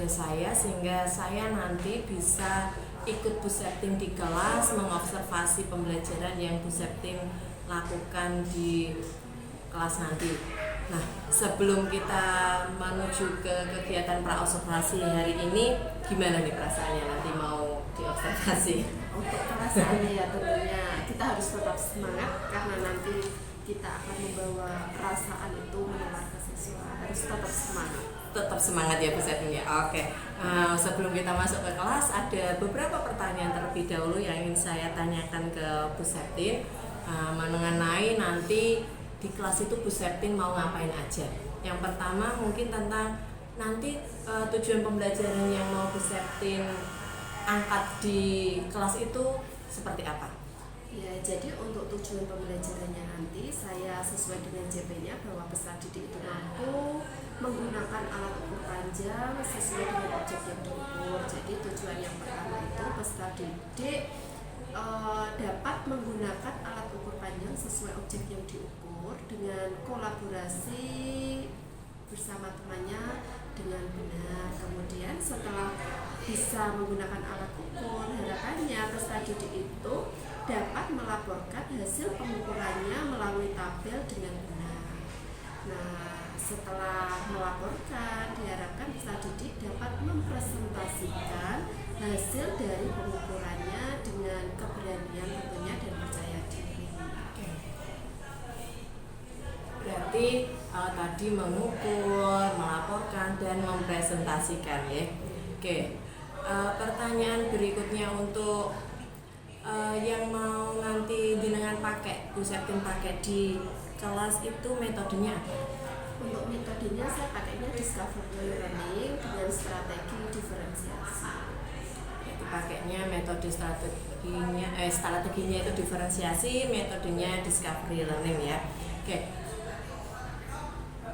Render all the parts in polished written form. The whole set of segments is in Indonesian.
metode saya sehingga saya nanti bisa ikut Bu Septin di kelas, mengobservasi pembelajaran yang Bu Septin lakukan di kelas nanti. Nah, sebelum kita menuju ke kegiatan praobservasi hari ini, gimana nih perasaannya nanti mau diobservasi? Untuk perasaannya ya tentunya kita harus tetap semangat karena nanti kita akan membawa perasaan itu menular ke siswa. Harus tetap semangat. Tetap semangat ya Bu Septin ya. Oke. Sebelum kita masuk ke kelas, ada beberapa pertanyaan terlebih dahulu yang ingin saya tanyakan ke Bu Septin mengenai nanti di kelas itu Bu Septin mau ngapain aja. Yang pertama mungkin tentang nanti tujuan pembelajaran yang mau Bu Septin angkat di kelas itu seperti apa? Ya, jadi untuk tujuan pembelajarannya nanti saya sesuai dengan JP-nya bahwa peserta didik itu mampu menggunakan alat ukur panjang sesuai dengan objek yang diukur. Jadi tujuan yang pertama itu peserta didik dapat menggunakan alat ukur panjang sesuai objek yang diukur dengan kolaborasi bersama temannya dengan benar. Kemudian setelah bisa menggunakan alat ukur, harapannya peserta didik itu dapat melaporkan hasil pengukurannya melalui tabel dengan benar. Nah, setelah melaporkan, diharapkan peserta didik dapat mempresentasikan hasil dari pengukurannya dengan keberanian tentunya dan percaya diri. Berarti tadi mengukur, melaporkan, dan mempresentasikan ya. Oke. Pertanyaan berikutnya untuk yang mau nanti jenengan pakai, Bu Septin pakai di kelas itu metodenya apa? Untuk metodenya saya pakainya discovery learning dengan strategi diferensiasi. Jadi pakainya metode strateginya itu diferensiasi, metodenya discovery learning ya. Oke.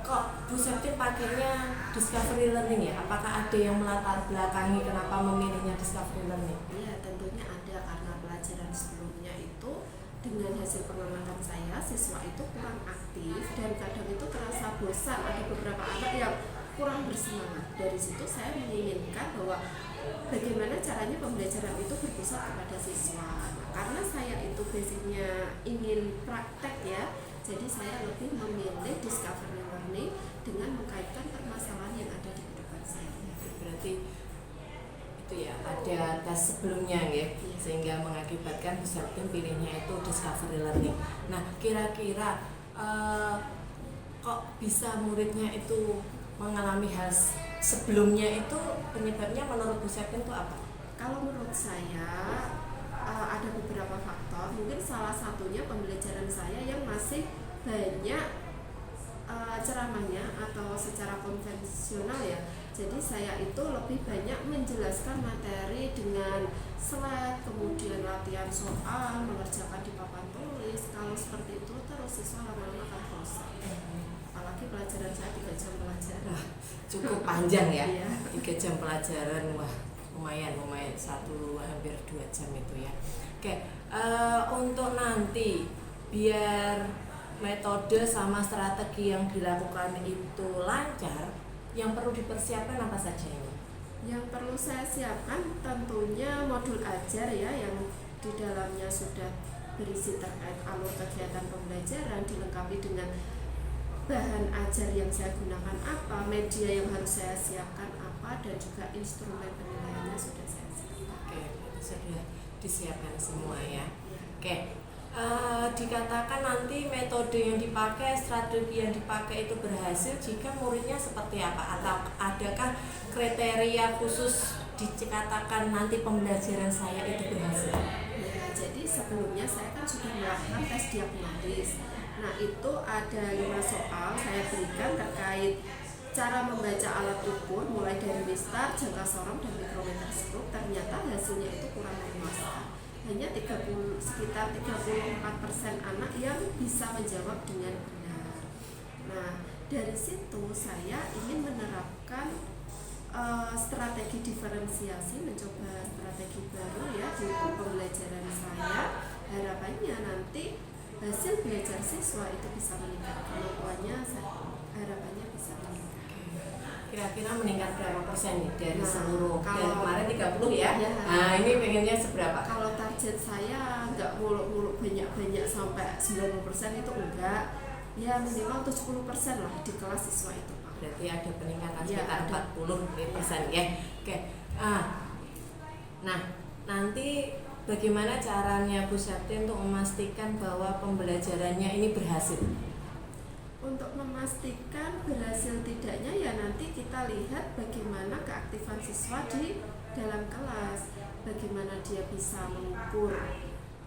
Kok Bu Septin pakainya discovery learning ya? Apakah ada yang melatar belakangi kenapa memilihnya discovery learning? Ya, tentunya ada karena pelajaran sebelumnya itu dengan hasil pengamatan saya siswa itu kurang aktif dan kadang itu terasa bosan, ada beberapa anak yang kurang bersemangat. Dari situ saya menginginkan bahwa bagaimana caranya pembelajaran itu berpusat kepada siswa. Karena saya itu basicnya ingin praktek ya, jadi saya lebih memilih discovery learning dengan mengkaitkan permasalahan yang ada di kehidupan saya. Berarti itu ya ada tes sebelumnya ya, sehingga mengakibatkan Bu Septin pilihnya itu discovery learning. Nah, kira-kira kok bisa muridnya itu mengalami hal sebelumnya itu penyebabnya menurut Bu Septin itu apa? Kalau menurut saya ada beberapa faktor. Mungkin salah satunya pembelajaran saya yang masih banyak ceramahnya atau secara konvensional ya. Jadi saya itu lebih banyak menjelaskan materi dengan slide, kemudian latihan soal, mengerjakan di papan tulis. Kalau seperti itu terus siswa lama-lama akan bosan. Apalagi pelajaran saya 3 jam pelajaran. Cukup panjang ya. Iya. 3 jam pelajaran, wah lumayan hampir 2 jam itu ya. Oke, untuk nanti biar metode sama strategi yang dilakukan itu lancar, yang perlu dipersiapkan apa saja ini? Yang perlu saya siapkan tentunya modul ajar ya, yang di dalamnya sudah berisi terkait alur kegiatan pembelajaran, dilengkapi dengan bahan ajar yang saya gunakan apa, media yang harus saya siapkan apa, dan juga instrumen penilaiannya sudah saya siapkan. Oke, sudah disiapkan semua ya. Oke, dikatakan nanti metode yang dipakai, strategi yang dipakai itu berhasil jika muridnya seperti apa? Atau adakah kriteria khusus dikatakan nanti pembelajaran saya itu berhasil? Ya, jadi sebelumnya saya kan sudah melakukan tes diagnosis. Nah, itu ada 5 soal saya berikan terkait cara membaca alat ukur mulai dari mistar, jangka sorong, dan mikrometer stroke. Ternyata hasilnya itu kurang memuaskan. Hanya sekitar 34% anak yang bisa menjawab dengan benar. Nah, dari situ saya ingin menerapkan strategi diferensiasi, mencoba strategi baru ya di pembelajaran saya. Harapannya nanti hasil belajar siswa itu bisa meningkat, kemampuannya harapannya bisa meningkat. kira-kira meningkat berapa persen nih dari Nah, seluruh dari kalau- kemarin 30 ya? Ya. Nah, ini pengennya seberapa? Kalau target saya nggak muluk-muluk banyak-banyak sampai 90% itu enggak, ya minimal 70% lah di kelas siswa itu Pak. Berarti ada peningkatan Ya, sekitar ada. 40% ya. Oke. Nah, nanti bagaimana caranya Bu Septi untuk memastikan bahwa pembelajarannya ini berhasil? Untuk memastikan berhasil tidaknya ya nanti kita lihat bagaimana keaktifan siswa di dalam kelas, bagaimana dia bisa mengukur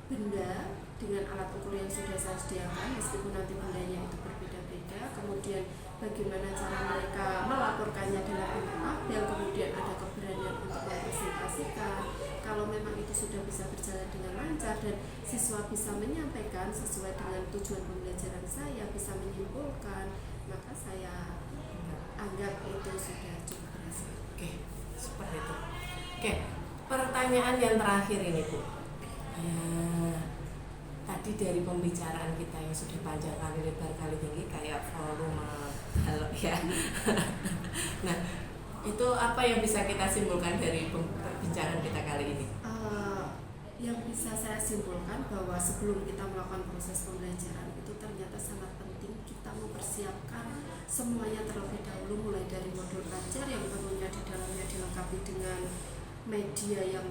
benda dengan alat ukur yang sudah saya sediakan meskipun nanti bendanya itu berbeda-beda, kemudian bagaimana cara mereka melaporkannya dalam bentuk tabel, kemudian ada keberanian untuk mempresentasikan. Kalau memang itu sudah bisa berjalan dengan lancar dan siswa bisa menyampaikan sesuai dengan tujuan pembelajaran saya, bisa menyimpulkan, maka saya anggap itu sudah cukup berhasil. Oke, seperti itu. Oke, pertanyaan yang terakhir ini Bu. Tadi dari pembicaraan kita yang sudah panjang kali lebar kali tinggi kayak volume halo ya. Nah, itu apa yang bisa kita simpulkan dari perbincangan kita kali ini? Yang bisa saya simpulkan bahwa sebelum kita melakukan proses pembelajaran itu ternyata sangat penting kita mempersiapkan semuanya terlebih dahulu, mulai dari modul belajar yang tentunya di dalamnya dilengkapi dengan media yang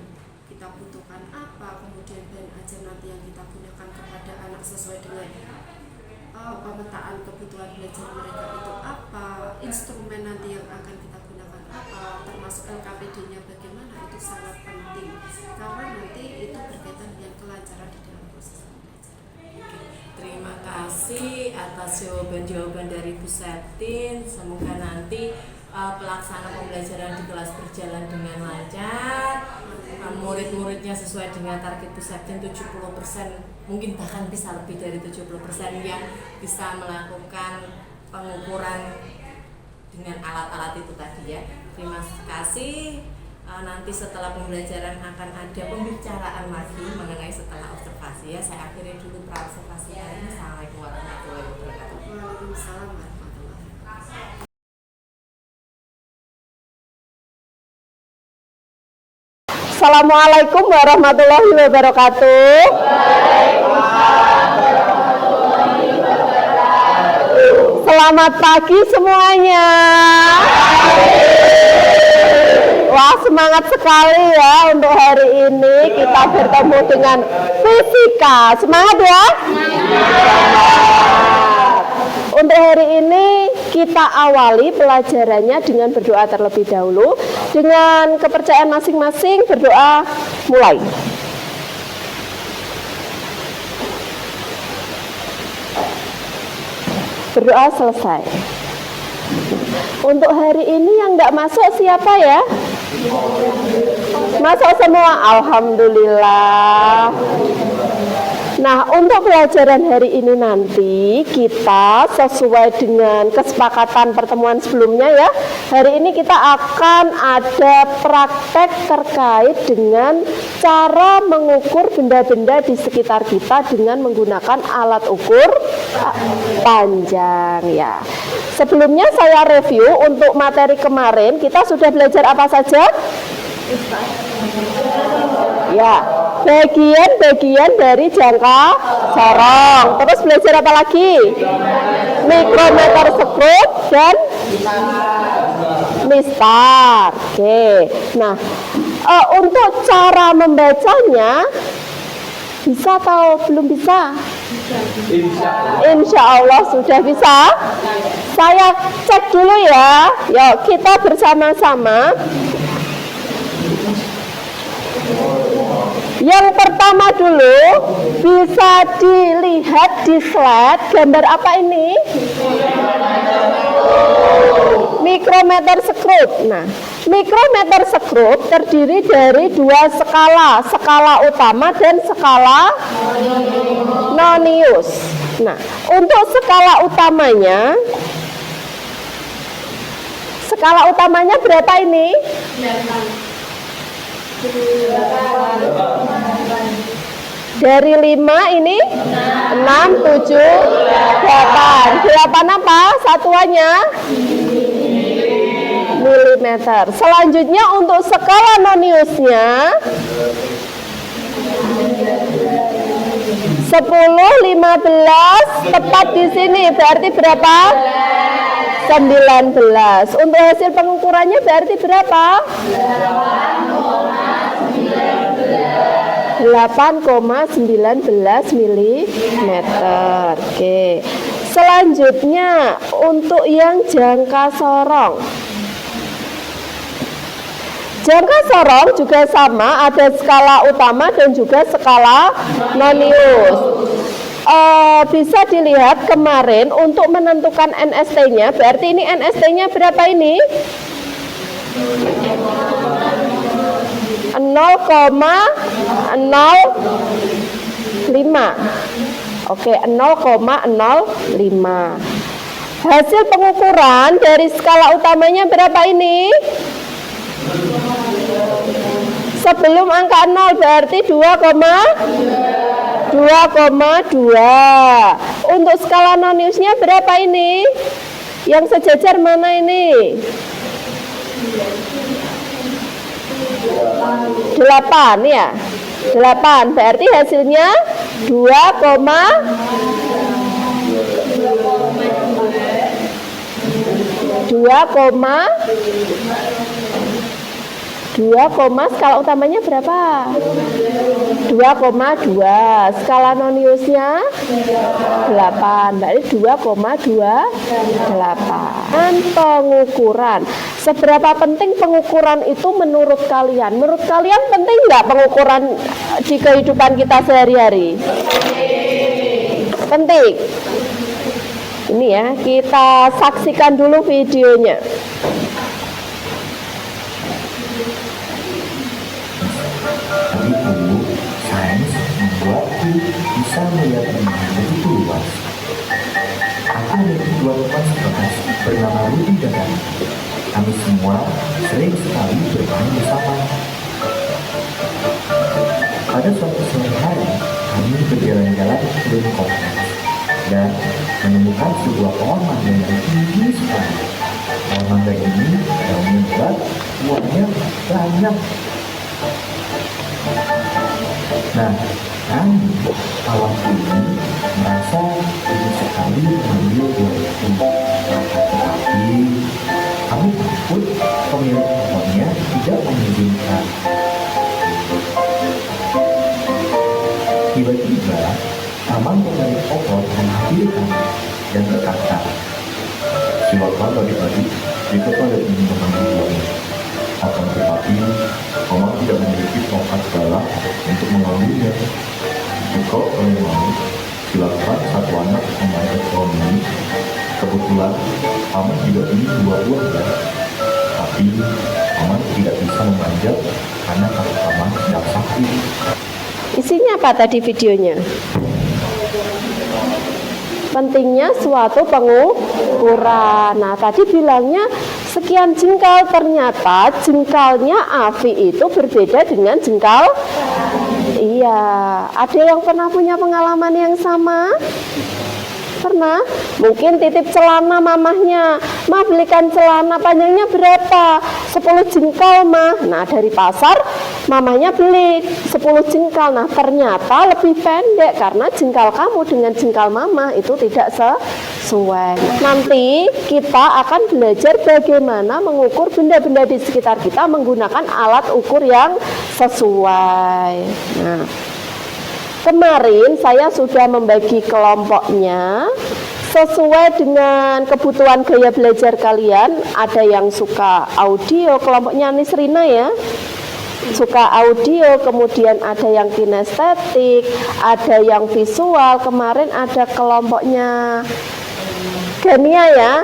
kita butuhkan apa, kemudian bahan ajar nanti yang kita gunakan kepada anak sesuai dengan pemetaan kebutuhan belajar mereka itu apa, instrumen nanti yang akan kita gunakan apa, termasuk LKPD-nya bagaimana, itu sangat penting karena nanti itu berkaitan dengan kelancaran di dalam proses pembelajaran. Terima kasih atas jawaban-jawaban dari Bu Septin. Semoga nanti pelaksanaan pembelajaran di kelas berjalan dengan lancar, murid-muridnya sesuai dengan target Bu Septin 70%, mungkin bahkan bisa lebih dari 70% yang bisa melakukan pengukuran dengan alat-alat itu tadi ya. Terima kasih. Nanti setelah pembelajaran akan ada pembicaraan lagi mengenai setelah observasi ya. Saya akhiri dulu praobservasi ini. Assalamualaikum warahmatullahi wabarakatuh. Waalaikumsalam warahmatullahi wabarakatuh. Assalamualaikum warahmatullahi wabarakatuh. Selamat pagi semuanya. Wah, semangat sekali ya untuk hari ini kita bertemu dengan fisika. Semangat ya. Untuk hari ini kita awali pelajarannya dengan berdoa terlebih dahulu. Dengan kepercayaan masing-masing, berdoa mulai. Berdoa selesai. Untuk hari ini yang nggak masuk siapa ya? Masuk semua, alhamdulillah. Nah, untuk pelajaran hari ini nanti kita sesuai dengan kesepakatan pertemuan sebelumnya ya. Hari ini kita akan ada praktek terkait dengan cara mengukur benda-benda di sekitar kita dengan menggunakan alat ukur panjang ya. Sebelumnya saya review untuk materi kemarin, kita sudah belajar apa saja? Ya, bagian-bagian dari jangka sorong. Terus belajar apa lagi? Mikrometer, skrup, dan mistar. Oke. Nah, untuk cara membacanya bisa atau belum bisa? Insya Allah sudah bisa. Saya cek dulu ya. Yuk kita bersama-sama. Yang pertama dulu bisa dilihat di slide gambar apa ini? Mikrometer skrup. Nah, mikrometer skrup terdiri dari dua skala, skala utama dan skala nonius. Nah, untuk skala utamanya berapa ini? Dari 5 ini 6, 7, 8. 8 apa satuannya? mm. Selanjutnya untuk skala noniusnya 10, 15 tepat di sini berarti berapa? 19. Untuk hasil pengukurannya berarti berapa? 8,19 mm. Oke. Selanjutnya untuk yang jangka sorong. Jangka sorong juga sama, ada skala utama dan juga skala nonius. Bisa dilihat kemarin untuk menentukan NST-nya, berarti ini NST-nya berapa ini? 0,05. Oke, 0,05. Hasil pengukuran dari skala utamanya berapa ini? Sebelum angka 0 berarti 2,2. Untuk skala noniusnya berapa ini? Yang sejajar mana ini? 8 ya. 8 berarti hasilnya 2, skala utamanya berapa? 2,2. Skala noniusnya 8, berarti 2,28. Dan pengukuran. Seberapa penting pengukuran itu menurut kalian? Menurut kalian penting nggak pengukuran di kehidupan kita sehari-hari? Penting. Ini ya, kita saksikan dulu videonya. Sains membuatku bisa melihat dunia begitu luas. Aku memiliki 2 teman sekelas bernama Rudy dan Dani. Kami semua sering sekali bermain bersama. Pada suatu sore hari, kami berjalan-jalan ke kompleks dan menemukan sebuah pohon mangga yang tinggi sekali. Pohon mangga ini daunnya lebat, buahnya banyak. Nah, kami awal ini merasa ingin sekali mengambil buah itu, tetapi kami takut pemilik pohonnya tidak mengizinkan. Tiba-tiba, taman pemilik pohon menghampiri kami dan berkata, "Silakan tadi-tadi, jika kalian ingin mengambil buahnya. Akan tetapi, Mama tidak memiliki tongkat galak untuk mengambilnya. Jika kalian mau, silakan satu anak memanjat pohon ini. Kebetulan, Mama juga ini 2 buah ya. Tapi, Mama tidak bisa memanjat karena kaki Mama sedang sakit." Isinya apa tadi videonya? Pentingnya suatu pengukuran. Nah, tadi bilangnya sekian jengkal, ternyata jengkalnya Afi itu berbeda dengan jengkal. Iya, ada yang pernah punya pengalaman yang sama? Pernah? Mungkin titip celana mamahnya, "Ma, belikan celana panjangnya berapa?" 10 jengkal, mah. Nah, dari pasar mamanya beli 10 jengkal. Nah, ternyata lebih pendek karena jengkal kamu dengan jengkal mama itu tidak sesuai. Nanti kita akan belajar bagaimana mengukur benda-benda di sekitar kita menggunakan alat ukur yang sesuai. Nah, kemarin saya sudah membagi kelompoknya sesuai dengan kebutuhan gaya belajar kalian. Ada yang suka audio, kelompoknya Nisrina ya, suka audio, kemudian ada yang kinestetik, ada yang visual. Kemarin ada kelompoknya Gania ya,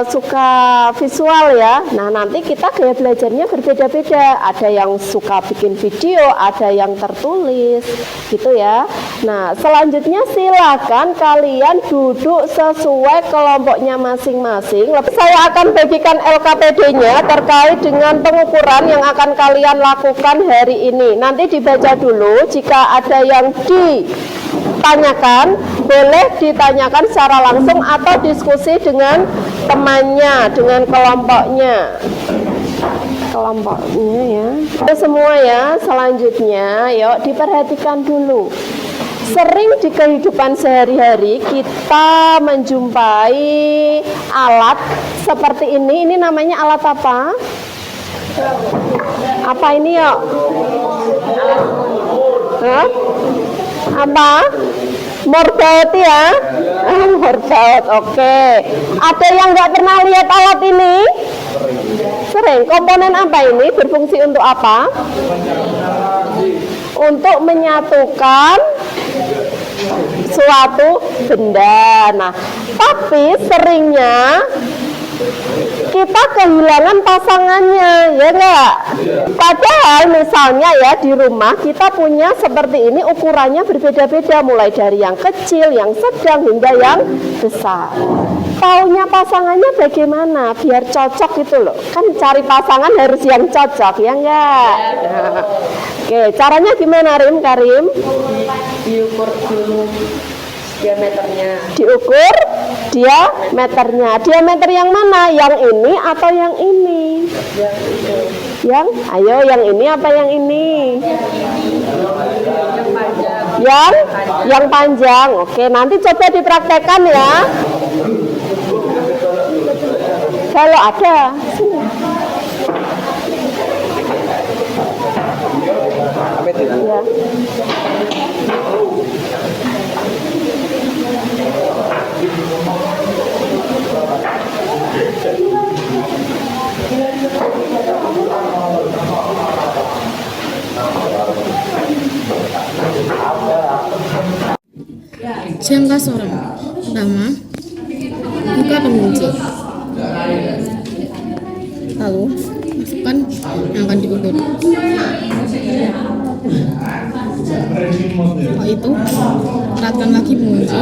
suka visual ya. Nah, nanti kita gaya belajarnya berbeda-beda. Ada yang suka bikin video, ada yang tertulis gitu ya. Nah, selanjutnya silakan kalian duduk sesuai kelompoknya masing-masing. Saya akan bagikan LKPD-nya terkait dengan pengukuran yang akan kalian lakukan hari ini. Nanti dibaca dulu, jika ada yang ditanyakan boleh ditanyakan secara langsung atau diskusi dengan temannya, dengan kelompoknya. Kelompoknya ya. Itu semua ya. Selanjutnya, yuk diperhatikan dulu. Sering di kehidupan sehari-hari kita menjumpai alat seperti ini. Ini namanya alat apa? Apa ini yuk? Hah? Apa? Morbaut ya? Morbaut, oke. Ada yang nggak pernah lihat alat ini? Sering. Komponen apa ini? Berfungsi untuk apa? Untuk menyatukan suatu benda. Nah, tapi seringnya kita kehilangan pasangannya, ya enggak? Padahal misalnya ya di rumah kita punya seperti ini, ukurannya berbeda-beda, mulai dari yang kecil, yang sedang, hingga yang besar. Taunya pasangannya bagaimana biar cocok gitu loh. Kan cari pasangan harus yang cocok, ya enggak? Nah, oke, caranya gimana Karim? Diukur dulu diameternya. Diukur diameternya. Diameter yang mana? Yang ini atau yang ini? Ayo yang ini apa yang ini? Yang panjang. Oke, nanti coba dipraktekkan ya. Kalau ada, sini. Ya. Jangka sorong pertama, buka pengunci, lalu masukkan yang akan diukur. Setelah itu eratkan lagi pengunci.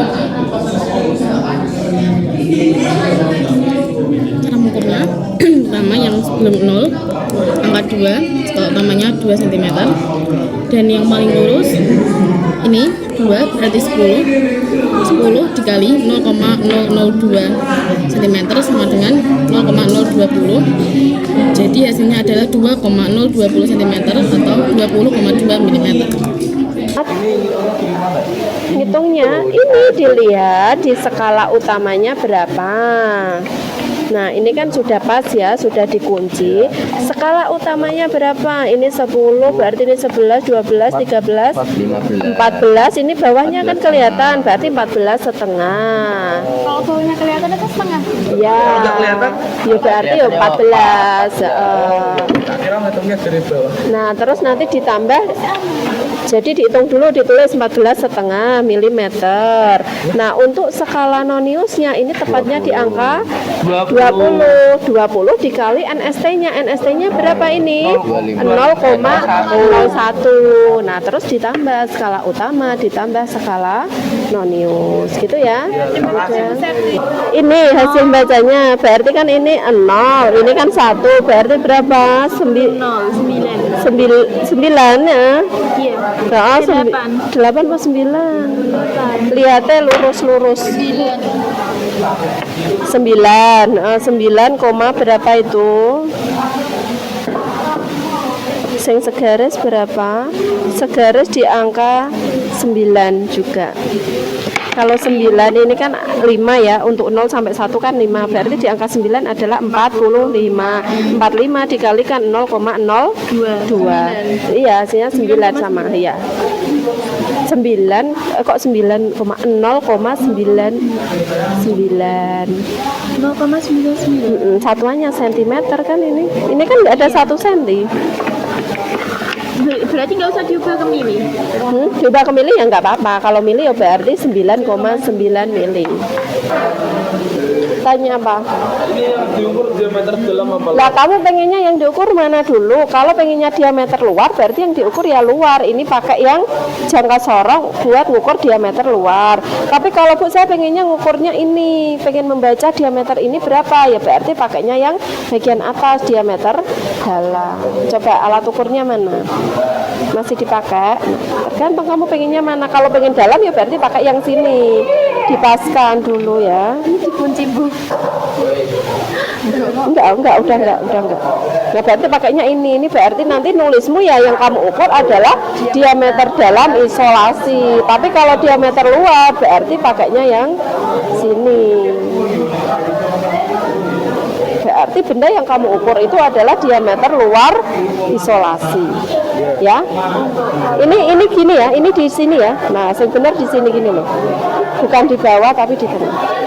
Cara mengukurnya pertama yang sebelum 0 angka 2, skala utamanya 2 cm, dan yang paling lurus ini 2 berarti 10 dikali 0,002 cm sama dengan 0,020, jadi hasilnya adalah 2,020 cm atau 20,2 mm. Hitungnya ini dilihat di skala utamanya berapa. Nah ini kan sudah pas ya, sudah dikunci. Skala utamanya berapa? Ini 10, berarti ini 11, 12, 13, 14. Ini bawahnya kan kelihatan, berarti 14 setengah. Kalau bawahnya kelihatan itu setengah. Ya, ya berarti 14. Nah terus nanti ditambah. Jadi dihitung dulu, ditulis 14,5 mm. Nah untuk skala noniusnya ini tepatnya di angka 20 dikali NST-nya. NST-nya berapa ini? 0,01. Nah terus ditambah skala utama, ditambah skala nonius, gitu ya. Ini hasil bacanya, berarti kan ini 0, ini kan 1, berarti berapa? 9 ya? Iya. 8 atau 9? Lihatnya lurus-lurus. 9, 9, berapa itu? Sing segaris berapa? Segaris di angka 9 juga. Kalau 9 ini kan 5 ya, untuk 0 sampai 1 kan 5, berarti di angka 9 adalah 45. 45 dikalikan 0,02. Iya, hasilnya 9 sama ya. 9 kok 9, 0,99. Satuannya sentimeter kan ini. Ini kan nggak ada 1 senti. Berarti nggak usah diubah ke mili. Diubah ke mili ya nggak apa-apa. Kalau mili ya berarti 9,9 mili. Tanya apa? Ini yang diukur diameter dalam apa? Lah kamu pengennya yang diukur mana dulu? Kalau pengennya diameter luar, berarti yang diukur ya luar. Ini pakai yang jangka sorong buat ngukur diameter luar. Tapi kalau Bu saya pengennya ngukurnya ini, pengen membaca diameter ini berapa, ya berarti pakainya yang bagian atas, diameter dalam. Coba alat ukurnya mana? Masih dipakai? Tergantung kamu pengennya mana. Kalau pengen dalam ya berarti pakai yang sini. Dipaskan dulu ya. Ini dikunci Bu. Enggak, udah enggak. Nah, berarti pakainya ini berarti nanti nulismu ya yang kamu ukur adalah diameter dalam isolasi. Tapi kalau diameter luar berarti pakainya yang sini. Berarti benda yang kamu ukur itu adalah diameter luar isolasi. Ya. Ini gini ya, ini di sini ya. Nah, yang benar di sini gini loh. Bukan di bawah tapi di tengah.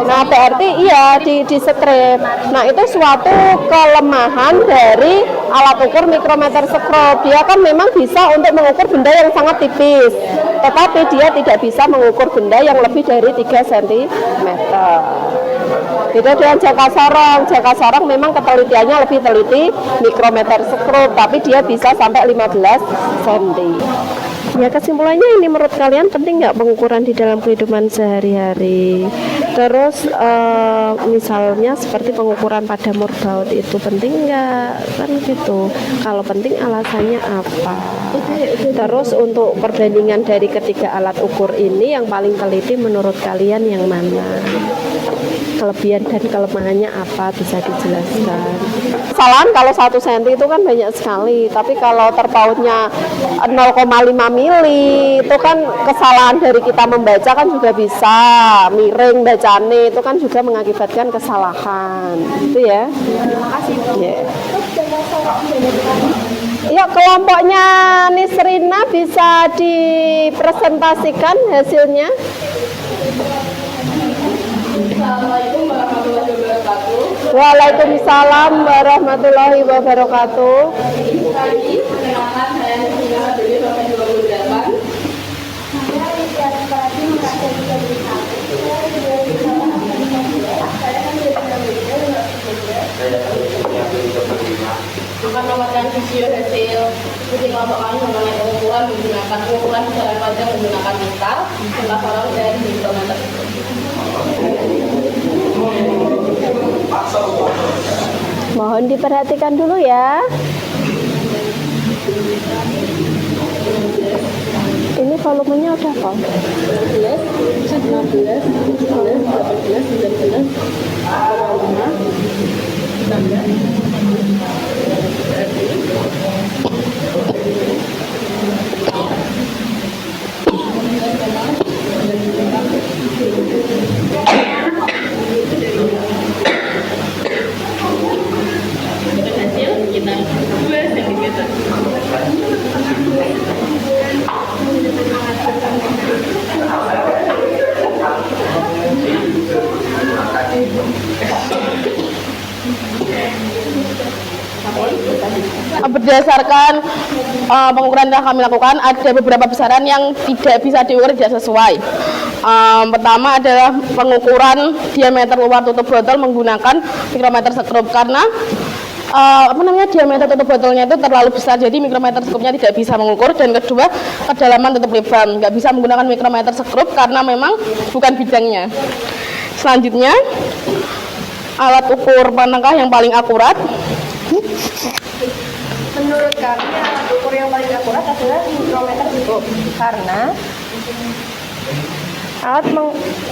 Nah, berarti iya di strip. Nah, itu suatu kelemahan dari alat ukur mikrometer skrup. Dia kan memang bisa untuk mengukur benda yang sangat tipis, tetapi dia tidak bisa mengukur benda yang lebih dari 3 cm. Beda dengan jangka sorong. Jangka sorong memang ketelitiannya lebih teliti mikrometer skrup, tapi dia bisa sampai 15 cm. Ya, kesimpulannya ini menurut kalian penting nggak pengukuran di dalam kehidupan sehari-hari? Terus misalnya seperti pengukuran pada mur baut itu penting nggak? Kan gitu. Kalau penting alasannya apa? Terus untuk perbandingan dari ketiga alat ukur ini yang paling teliti menurut kalian yang mana? Kelebihan dan kelemahannya apa bisa dijelaskan? Kesalahan kalau 1 cm itu kan banyak sekali, tapi kalau terpautnya 0,5 mili itu kan kesalahan dari kita membaca kan juga bisa miring bacane, itu kan juga mengakibatkan kesalahan itu ya. Terima kasih. Ya, kelompoknya Nisrina bisa dipresentasikan hasilnya. Assalamualaikum warahmatullahi wabarakatuh. Waalaikumsalam warahmatullahi wabarakatuh. Tadi perkenalkan saya Nisrina dari Bapak 28. Saya Rizya Separati mengajar juga di akan mendapatkan video hasil uji kelompok kami mengenai pengukuran menggunakan pengukuran jarak panjang menggunakan meter jangka sorong dan mikrometer. Mohon diperhatikan dulu ya. Ini volumenya udah apa? 11, 16, 17, 18, 19, Berdasarkan pengukuran yang kami lakukan, ada beberapa besaran yang tidak bisa diukur, tidak sesuai. Pertama adalah pengukuran diameter luar tutup botol menggunakan mikrometer skrup karena diameter tutup botolnya itu terlalu besar, jadi mikrometer skrupnya tidak bisa mengukur. Dan kedua, kedalaman tutup lubang nggak bisa menggunakan mikrometer skrup karena memang bukan bidangnya. Selanjutnya, alat ukur penangkah yang paling akurat. menurut kami alat ukur yang paling akurat adalah mikrometer skrup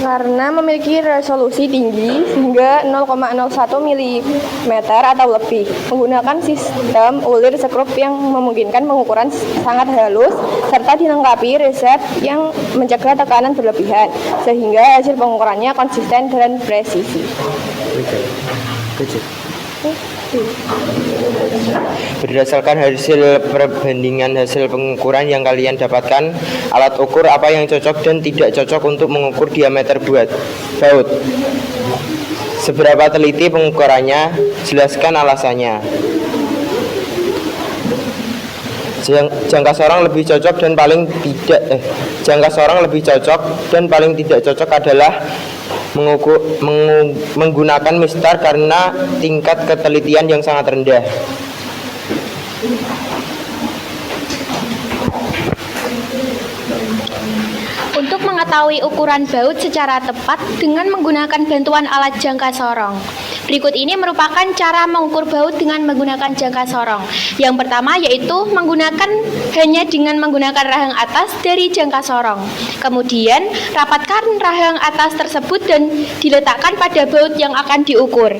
karena memiliki resolusi tinggi hingga 0,01 mm atau lebih, menggunakan sistem ulir skrup yang memungkinkan pengukuran sangat halus serta dilengkapi reset yang mencegah tekanan berlebihan sehingga hasil pengukurannya konsisten dan presisi. Berdasarkan hasil perbandingan hasil pengukuran yang kalian dapatkan, alat ukur apa yang cocok dan tidak cocok untuk mengukur diameter baut? Seberapa teliti pengukurannya? Jelaskan alasannya. Jangka sorong lebih cocok dan paling tidak cocok adalah menggunakan mistar karena tingkat ketelitian yang sangat rendah. Untuk mengetahui ukuran baut secara tepat dengan menggunakan bantuan alat jangka sorong, Berikut ini merupakan cara mengukur baut dengan menggunakan jangka sorong. Yang pertama yaitu hanya dengan menggunakan rahang atas dari jangka sorong. Kemudian rapatkan rahang atas tersebut dan diletakkan pada baut yang akan diukur.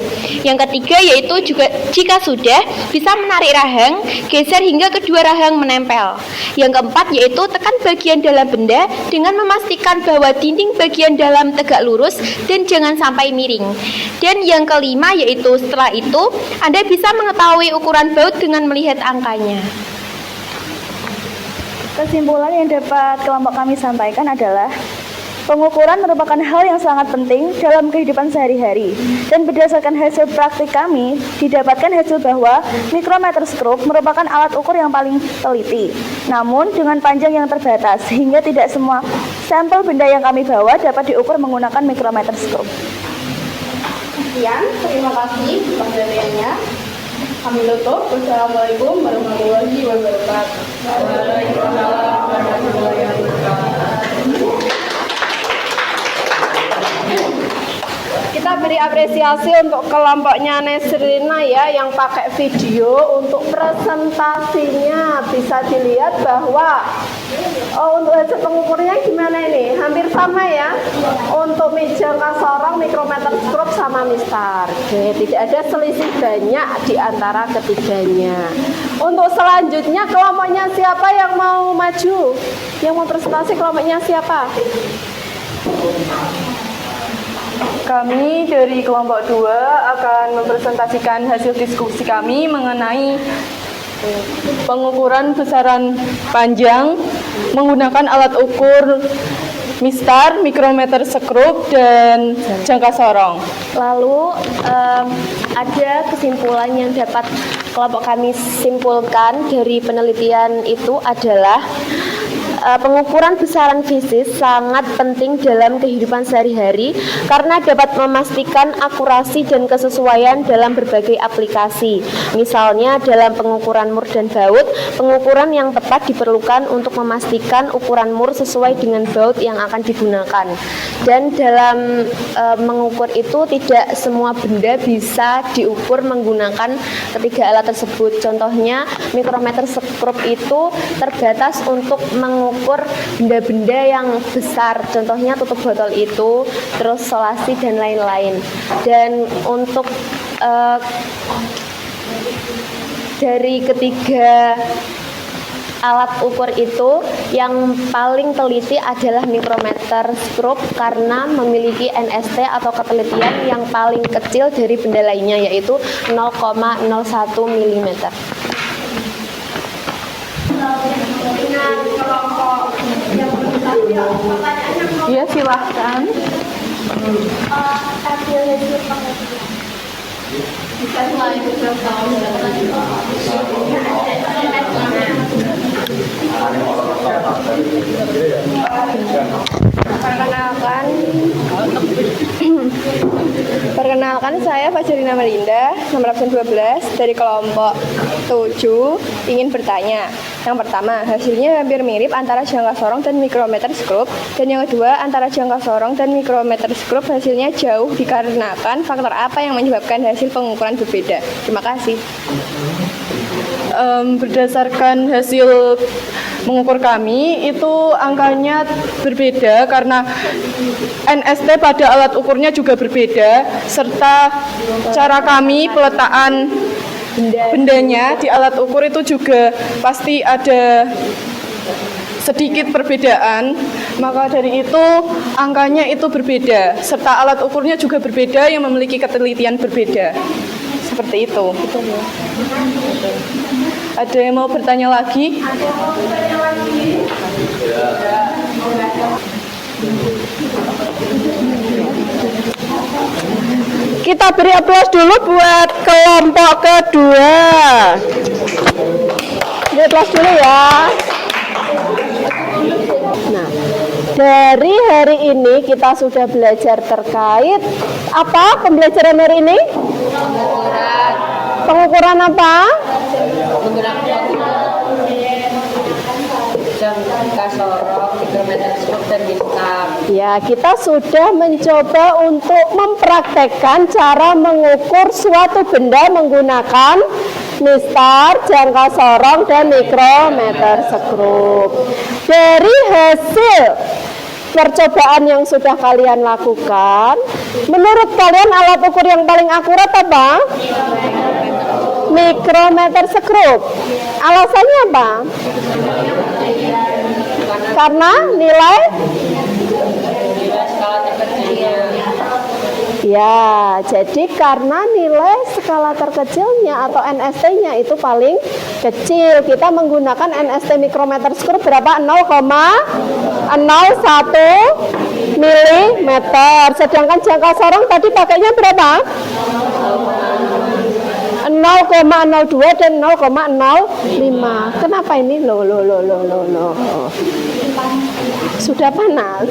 Yang ketiga yaitu juga jika sudah bisa menarik rahang, geser hingga kedua rahang menempel. Yang keempat yaitu tekan bagian dalam benda dengan memastikan bahwa dinding bagian dalam tegak lurus dan jangan sampai miring. Dan yang kelima yaitu setelah itu Anda bisa mengetahui ukuran baut dengan melihat angkanya. Kesimpulan yang dapat kelompok kami sampaikan adalah pengukuran merupakan hal yang sangat penting dalam kehidupan sehari-hari. Dan berdasarkan hasil praktik kami, didapatkan hasil bahwa mikrometer skrup merupakan alat ukur yang paling teliti. Namun dengan panjang yang terbatas, sehingga tidak semua sampel benda yang kami bawa dapat diukur menggunakan mikrometer skrup. Sekian, terima kasih perhatiannya. Kami tutup. Wassalamualaikum warahmatullahi wabarakatuh. Waalaikumsalam warahmatullahi wabarakatuh. Kita beri apresiasi untuk kelompoknya Nesrina ya yang pakai video untuk presentasinya. Bisa dilihat bahwa untuk hasil pengukurnya gimana ini? Hampir sama ya. Untuk jangka sorong, mikrometer skrup sama mistar. Oke, tidak ada selisih banyak di antara ketiganya. Untuk selanjutnya kelompoknya siapa yang mau maju? Yang mau presentasi kelompoknya siapa? Kami dari kelompok 2 akan mempresentasikan hasil diskusi kami mengenai pengukuran besaran panjang menggunakan alat ukur mistar, mikrometer skrup, dan jangka sorong. Lalu ada kesimpulan yang dapat kelompok kami simpulkan dari penelitian itu adalah pengukuran besaran fisis sangat penting dalam kehidupan sehari-hari karena dapat memastikan akurasi dan kesesuaian dalam berbagai aplikasi. Misalnya dalam pengukuran mur dan baut, pengukuran yang tepat diperlukan untuk memastikan ukuran mur sesuai dengan baut yang akan digunakan. Dan dalam mengukur itu tidak semua benda bisa diukur menggunakan ketiga alat tersebut. Contohnya mikrometer skrup itu terbatas untuk mengukur benda-benda yang besar, contohnya tutup botol itu, terus solasi dan lain-lain. Dan untuk dari ketiga alat ukur itu yang paling teliti adalah mikrometer skrup karena memiliki NST atau ketelitian yang paling kecil dari benda lainnya yaitu 0,01 mm. Ya, silahkan. Perkenalkan, saya Fajarina Melinda, nomor absen 12 dari kelompok 7, ingin bertanya. Yang pertama, hasilnya hampir mirip antara jangka sorong dan mikrometer skrup. Dan yang kedua, antara jangka sorong dan mikrometer skrup hasilnya jauh dikarenakan faktor apa yang menyebabkan hasil pengukuran berbeda? Terima kasih. Berdasarkan hasil mengukur kami itu angkanya berbeda karena NST pada alat ukurnya juga berbeda serta cara kami peletakan bendanya di alat ukur itu juga pasti ada sedikit perbedaan, maka dari itu angkanya itu berbeda serta alat ukurnya juga berbeda yang memiliki ketelitian berbeda. Seperti itu. Ada yang mau bertanya lagi? Kita beri aplaus dulu buat kelompok kedua. Beri aplaus dulu ya. Nah, dari hari ini kita sudah belajar terkait apa pembelajaran hari ini? Pengukuran apa? Jangka sorong, mikrometer skrup, dan Ya, kita sudah mencoba untuk mempraktekkan cara mengukur suatu benda menggunakan mistar, jangka sorong, dan mikrometer skrup. Dari hasil percobaan yang sudah kalian lakukan, menurut kalian alat ukur yang paling akurat apa? Mikrometer skrup. Alasannya apa? Karena nilai ya, jadi karena nilai skala terkecilnya atau NST-nya itu paling kecil. Kita menggunakan NST mikrometer skrup berapa? 0,01 mm. Sedangkan jangka sorong tadi pakainya berapa? 0,02 dan 0,05. Kenapa ini? Loh. Sudah panas.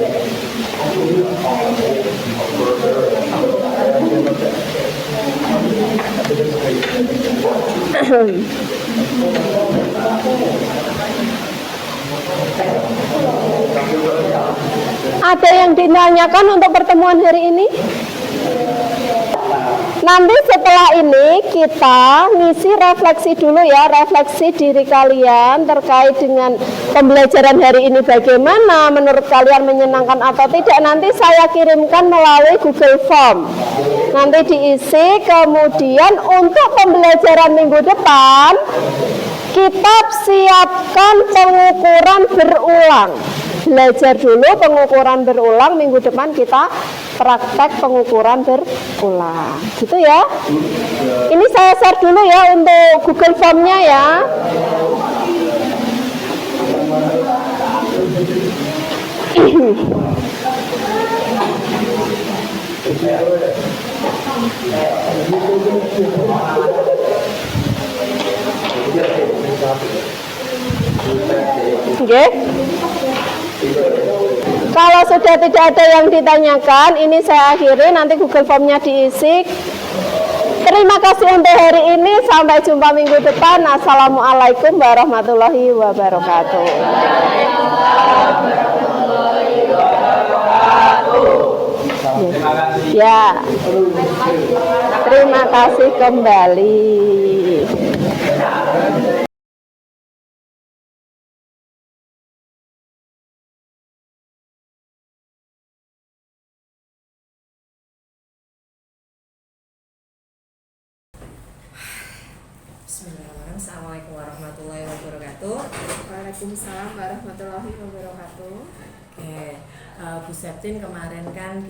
Ada yang ditanyakan untuk pertemuan hari ini? Nanti setelah ini kita ngisi refleksi dulu ya, refleksi diri kalian terkait dengan pembelajaran hari ini bagaimana, menurut kalian menyenangkan atau tidak. Nanti saya kirimkan melalui Google Form. Nanti diisi, kemudian untuk pembelajaran minggu depan kita siapkan pengukuran berulang. Belajar dulu pengukuran berulang, minggu depan kita praktek pengukuran berulang. Gitu ya. Ini saya share dulu ya untuk Google Form-nya ya. Oke. Kalau sudah tidak ada yang ditanyakan, ini saya akhiri, nanti Google Form-nya diisi. Terima kasih untuk hari ini, sampai jumpa minggu depan. Assalamualaikum warahmatullahi wabarakatuh. Ya, terima kasih kembali. Bismillahirrahmanirrahim. Assalamualaikum warahmatullahi wabarakatuh. Waalaikumsalam warahmatullahi wabarakatuh. Oke, Bu Septin, kemarin kan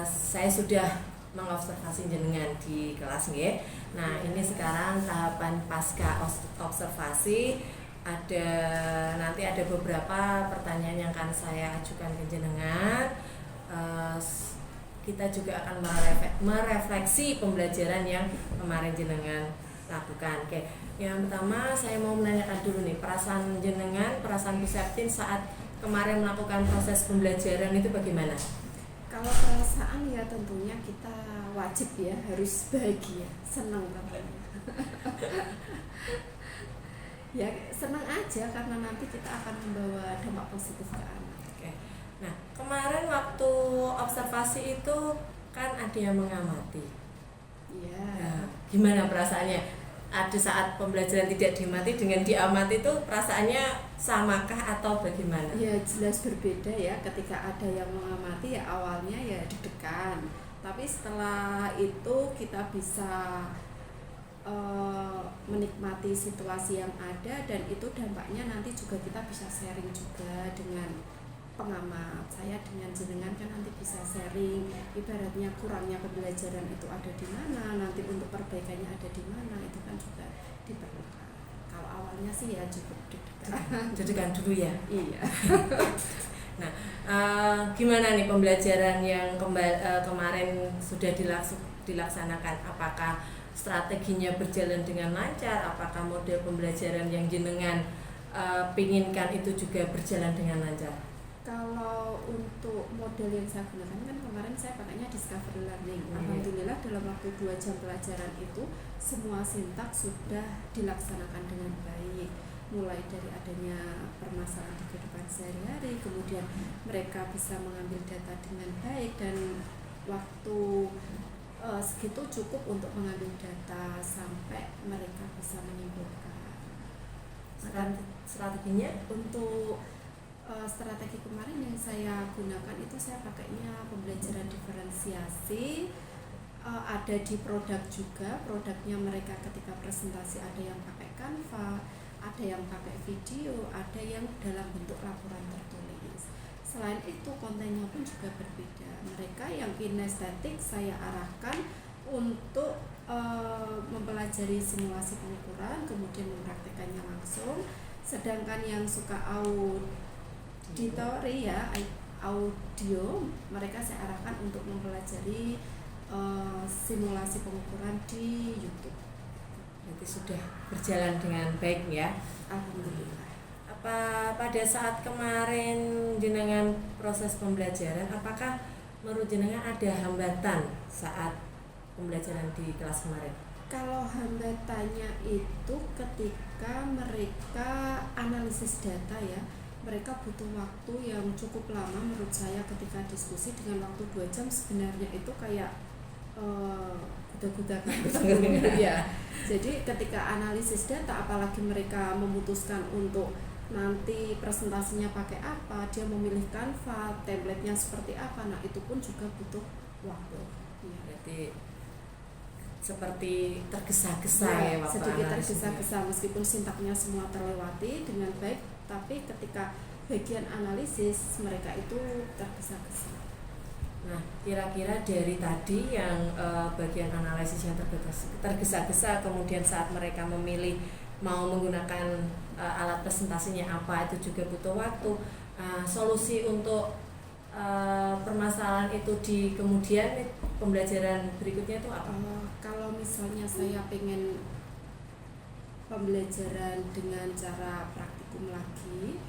saya sudah mengobservasi jenengan di kelas nggih. Nah, ini sekarang tahapan pasca observasi, nanti ada beberapa pertanyaan yang akan saya ajukan ke jenengan. Kita juga akan merefleksi pembelajaran yang kemarin jenengan lakukan. Oke, yang pertama saya mau menanyakan dulu nih, perasaan jenengan, perasaan Bu Septin saat kemarin melakukan proses pembelajaran itu bagaimana? Kalau perasaan ya tentunya kita wajib ya, harus bahagia, senang tentunya. Ya senang aja karena nanti kita akan membawa dampak positif ke anak. Oke. Nah, kemarin waktu observasi itu kan ada yang mengamati. Iya. Nah, gimana perasaannya? Ada saat pembelajaran tidak diamati dengan diamati itu perasaannya samakah atau bagaimana? Ya jelas berbeda ya, ketika ada yang mengamati ya awalnya ya deg-degan, tapi setelah itu kita bisa menikmati situasi yang ada, dan itu dampaknya nanti juga kita bisa sharing juga dengan pengamat. Saya dengan jenengan kan nanti bisa sharing, ibaratnya kurangnya pembelajaran itu ada di mana, nanti untuk perbaikannya ada di mana, itu kan juga diperlukan. Kalau awalnya sih ya cukup deg-degan dulu ya. Iya. Nah, gimana nih pembelajaran yang kemarin sudah dilaksanakan? Apakah strateginya berjalan dengan lancar? Apakah model pembelajaran yang jenengan pinginkan itu juga berjalan dengan lancar? Kalau untuk model yang saya gunakan kan kemarin saya pakainya Discovery Learning. Alhamdulillah dalam waktu 2 jam pelajaran itu semua sintaks sudah dilaksanakan dengan baik. mulai dari adanya permasalahan di kehidupan sehari-hari, kemudian mereka bisa mengambil data dengan baik dan waktu segitu cukup untuk mengambil data sampai mereka bisa menyimpulkan. Strateginya Untuk strategi kemarin yang saya gunakan itu saya pakainya pembelajaran diferensiasi. Ada di produk juga, produknya mereka ketika presentasi ada yang pakai Canva, ada yang pakai video, ada yang dalam bentuk laporan tertulis. Selain itu kontennya pun juga berbeda. Mereka yang kinestetik saya arahkan untuk mempelajari simulasi pengukuran, kemudian mempraktekannya langsung. Sedangkan yang suka auditory ya, audio, mereka saya arahkan untuk mempelajari simulasi pengukuran di YouTube. Berarti sudah berjalan dengan baik ya. Alhamdulillah. Apa pada saat kemarin jenengan proses pembelajaran, apakah menurut jenengan ada hambatan saat pembelajaran di kelas kemarin? Kalau hambatannya itu ketika mereka analisis data ya, mereka butuh waktu yang cukup lama menurut saya ketika diskusi. Dengan waktu 2 jam sebenarnya itu kayak gudak-gudakan ya. Jadi ketika analisis data, apalagi mereka memutuskan untuk nanti presentasinya pakai apa, dia memilih Canva, template-nya seperti apa, nah itu pun juga butuh waktu ya. Berarti seperti tergesa-gesa ya, waktu sedikit analisisnya. tergesa-gesa meskipun sintaknya semua terlewati dengan baik, tapi ketika bagian analisis mereka itu tergesa-gesa. Nah, kira-kira dari tadi yang bagian analisis yang tergesa-gesa, kemudian saat mereka memilih mau menggunakan alat presentasinya apa, itu juga butuh waktu. Solusi untuk permasalahan itu di kemudian pembelajaran berikutnya itu apa? Kalau misalnya saya pengen pembelajaran dengan cara praktikum lagi,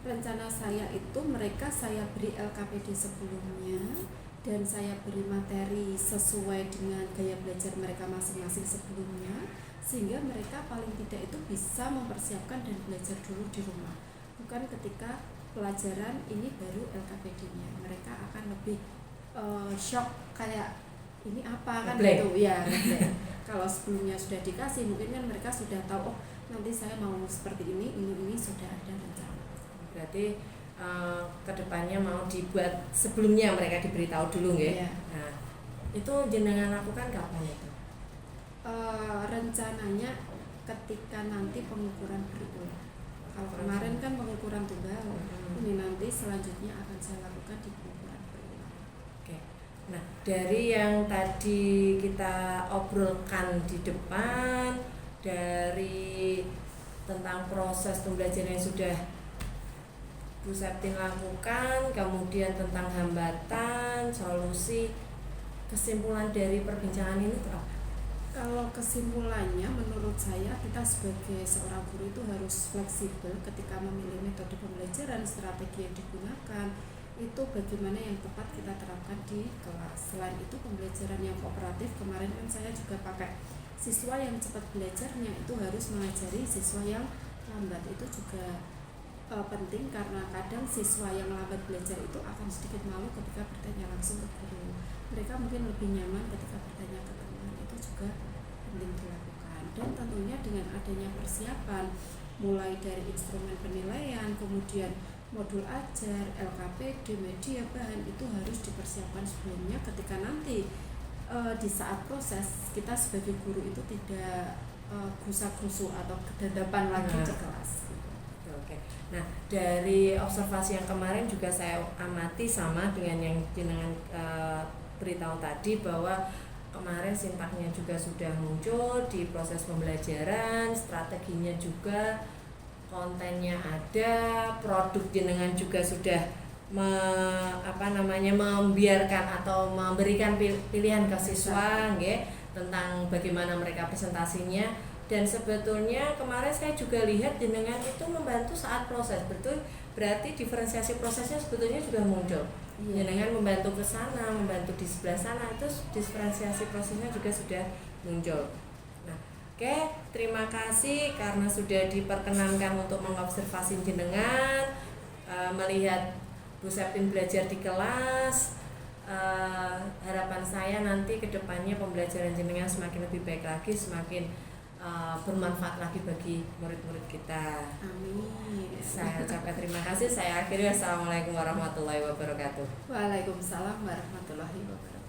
rencana saya itu mereka saya beri LKPD sebelumnya dan saya beri materi sesuai dengan gaya belajar mereka masing-masing sebelumnya, sehingga mereka paling tidak itu bisa mempersiapkan dan belajar dulu di rumah, bukan ketika pelajaran ini baru LKPD-nya. Mereka akan lebih shock, kayak ini apa kan Blank. gitu ya. Kalau sebelumnya sudah dikasih, mungkin kan mereka sudah tahu, oh nanti saya mau seperti ini sudah ada rencana. Berarti kedepannya mau dibuat sebelumnya mereka diberitahu dulu ya. Nah, itu jenengan lakukan kapan itu? Rencananya ketika nanti pengukuran berulang. Kalau kemarin kan pengukuran tunggal, ini nanti selanjutnya akan saya lakukan di pengukuran berulang. Oke. Nah, dari yang tadi kita obrolkan di depan, dari tentang proses pembelajaran yang sudah Bu Septin lakukan, kemudian tentang hambatan, solusi, kesimpulan dari perbincangan ini itu apa? Kalau kesimpulannya menurut saya kita sebagai seorang guru itu harus fleksibel ketika memilih metode pembelajaran, strategi yang digunakan, itu bagaimana yang tepat kita terapkan di kelas. Selain itu pembelajaran yang kooperatif, kemarin kan saya juga pakai siswa yang cepat belajarnya itu harus mengajari siswa yang lambat, itu juga penting karena kadang siswa yang lambat belajar itu akan sedikit malu ketika bertanya langsung ke guru. Mereka mungkin lebih nyaman ketika bertanya ke teman, itu juga penting dilakukan. Dan tentunya dengan adanya persiapan mulai dari instrumen penilaian, kemudian modul ajar, LKPD, media bahan, itu harus dipersiapkan sebelumnya ketika nanti di saat proses kita sebagai guru itu tidak gusa-gusu atau kedadapan lagi ke kelas. Oke. Nah, dari observasi yang kemarin juga saya amati sama dengan yang jenengan beritahu tadi, bahwa kemarin sintaknya juga sudah muncul di proses pembelajaran, strateginya juga, kontennya ada, produk jenengan juga sudah membiarkan atau memberikan pilihan ke siswa tentang bagaimana mereka presentasinya. Dan sebetulnya kemarin saya juga lihat jenengan itu membantu saat proses, betul, berarti diferensiasi prosesnya sebetulnya juga muncul. Jenengan membantu ke sana, membantu di sebelah sana, itu diferensiasi prosesnya juga sudah muncul. Nah, Oke, terima kasih karena sudah diperkenankan untuk mengobservasi jenengan, melihat Bu Septin belajar di kelas. Harapan saya nanti kedepannya pembelajaran jenengan semakin lebih baik lagi, semakin bermanfaat lagi bagi murid-murid kita. Amin. Saya ucapkan terima kasih. Saya akhiri. Assalamualaikum warahmatullahi wabarakatuh. Waalaikumsalam warahmatullahi wabarakatuh.